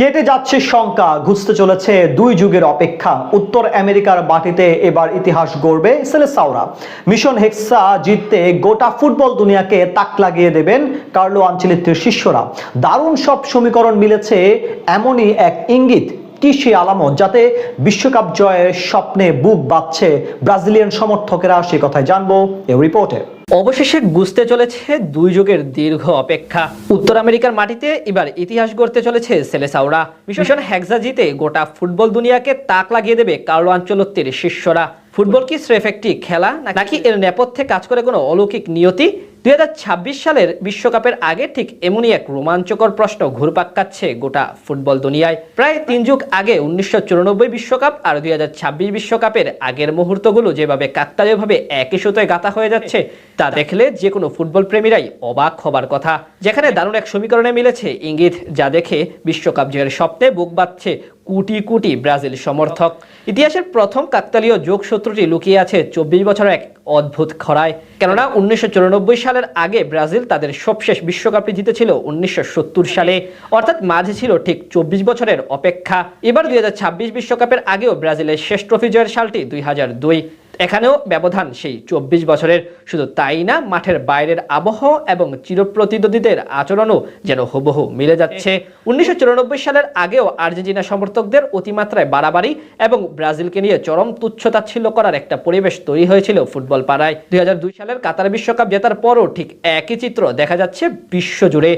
কেটে যাচ্ছে শঙ্কা, ঘুচতে চলেছে দুই যুগের অপেক্ষা। উত্তর আমেরিকার মাটিতে এবার ইতিহাস গড়বে সেলেসাওরা। মিশন হেক্সা জিততে গোটা ফুটবল দুনিয়াকে তাক লাগিয়ে দেবেন কার্লো আনচেলত্তির শিষ্যরা। দারুণ সব সমীকরণ মিলেছে, এমনই এক ইঙ্গিত। কি সে আলামত যাতে বিশ্বকাপ জয়ের স্বপ্নে বুক বাঁধছে ব্রাজিলিয়ান সমর্থকেরা, সে কথাই জানবো এই রিপোর্টে। অবশেষে ঘুচতে চলেছে দুই যুগের দীর্ঘ অপেক্ষা। উত্তর আমেরিকার মাটিতে এবার ইতিহাস গড়তে চলেছে সেলেসাওরা। মিশন হেক্সা জিতে গোটা ফুটবল দুনিয়াকে তাক লাগিয়ে দেবে কার্লো আনচেলত্তির শিষ্যরা। ফুটবল কি স্রেফ একটি খেলা, নাকি এর নেপথ্যে কাজ করে কোনো অলৌকিক নিয়তি? 2026 সালের বিশ্বকাপের আগে ঠিক এমনই এক রোমাঞ্চকর প্রশ্ন ঘুরপাক খাচ্ছে গোটা ফুটবল দুনিয়ায়। প্রায় 3 যুগ আগে 1994 বিশ্বকাপ আর 2026 বিশ্বকাপের আগের মুহূর্তগুলো যেভাবে কাকতালীয়ভাবে একই সুতোয় গাঁথা হয়ে যাচ্ছে, তা দেখলে যে কোনো ফুটবল প্রেমীরাই অবাক হবার কথা। যেখানে দারুণ এক সমীকরণে মিলেছে ইঙ্গিত, যা দেখে বিশ্বকাপ জয়ের স্বপ্নে বুক বাঁধছে কোটি কোটি ব্রাজিল সমর্থক। ইতিহাসের প্রথম কাকতালীয় যোগসূত্রটি লুকিয়ে আছে 24 বছরের এক অদ্ভুত খরায়। কেননা 1994 সালের আগে ব্রাজিল তাদের সবশেষ বিশ্বকাপটি জিতেছিল 1970 সালে, অর্থাৎ মাঝে ছিল ঠিক 24 বছরের অপেক্ষা। এবার 2026 বিশ্বকাপের আগেও ব্রাজিলের শেষ ট্রফি জয়ের সালটি 2002। এখানেও ব্যবধান সেই 24 বছরের। শুধু তাই না, মাঠের বাইরের আবহাওয়া এবং চিরপ্রতিদ্বন্দ্বীদের আচরণও যেন হুবহু মিলে যাচ্ছে। 1994 সালের আগেও আর্জেন্টিনা সমর্থকদের অতিমাত্রায় বাড়াবাড়ি এবং ব্রাজিলকে নিয়ে চরম তুচ্ছতাচ্ছিল্য করার একটা পরিবেশ তৈরি হয়েছিল ফুটবল পাড়ায়। 2002 সালের কাতার বিশ্বকাপ জেতার পরও ঠিক একই চিত্র দেখা যাচ্ছে বিশ্বজুড়ে।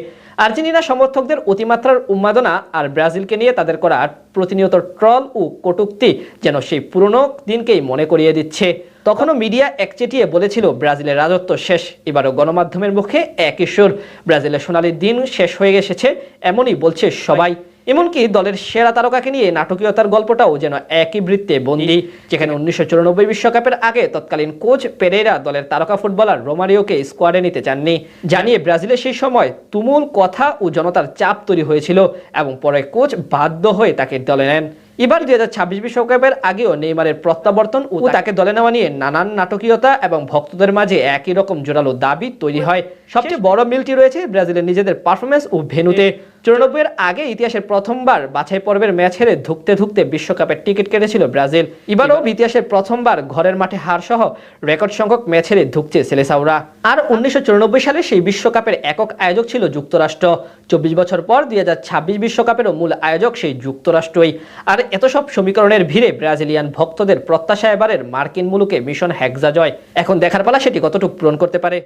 আর্জেন্টিনা সমর্থকদের অতিমাত্রার উন্মাদনা আর ব্রাজিলকে নিয়ে তাদের করা প্রতিনিয়ত ট্রল ও কটূক্তি যেন সেই পুরনো দিনকেই মনে করিয়ে দিচ্ছে। তখনও মিডিয়া একচেটিয়ে বলেছিল ব্রাজিলের রাজত্ব শেষ। এবারও গণমাধ্যমের মুখে একই সুর, ব্রাজিলের সোনালী দিন শেষ হয়ে এসেছে, এমনই বলছে সবাই। এমনকি দলের সেরা তারকাকে নিয়ে নাটকীয়তার গল্পটাও যেন একই বৃত্তে বন্দী। যেখানে 1994 বিশ্বকাপের আগে তৎকালীন কোচ পেরেরা দলের তারকা ফুটবলার রোমারিওকে স্কোয়াডে নিতে চাননি, জানিয়ে ব্রাজিলের সেই সময় তুমুল কথা ও জনতার চাপ তৈরি হয়েছিল এবং পরে কোচ বাধ্য হয়ে তাকে দলে নেন। এবার 2026 বিশ্বকাপের আগেও নেইমারের প্রত্যাবর্তন ও তাকে দলে নেওয়া নিয়ে নানান নাটকীয়তা এবং ভক্তদের মাঝে একই রকম জোরালো দাবি তৈরি হয়। সবচেয়ে বড় মিলটি রয়েছে ব্রাজিলের নিজেদের পারফরমেন্স ও ভেন্যুতে। 94 আগে ইতিহাসের প্রথমবার বাছাই পর্বের ম্যাচ হেরে ধুঁকতে ধুঁকতে বিশ্বকাপের টিকিট কেটেছিল ব্রাজিল। এবারও ইতিহাসের প্রথমবার ঘরের মাঠে হার সহ রেকর্ড সংখ্যক ম্যাচ হেরে ধুঁকছে সেলেসাওরা। আর 1994 সালে সেই বিশ্বকাপের একক আয়োজক ছিল যুক্তরাষ্ট্র। 24 বছর পর 2026 বিশ্বকাপেরও মূল আয়োজক সেই যুক্তরাষ্ট্রই। আর এত সব সমীকরণের ভিড়ে ব্রাজিলিয়ান ভক্তদের প্রত্যাশা এবারের মার্কিন মুলুকে মিশন হেক্সা জয়। এখন দেখার পালা সেটি কতটুকু পূরণ করতে পারে।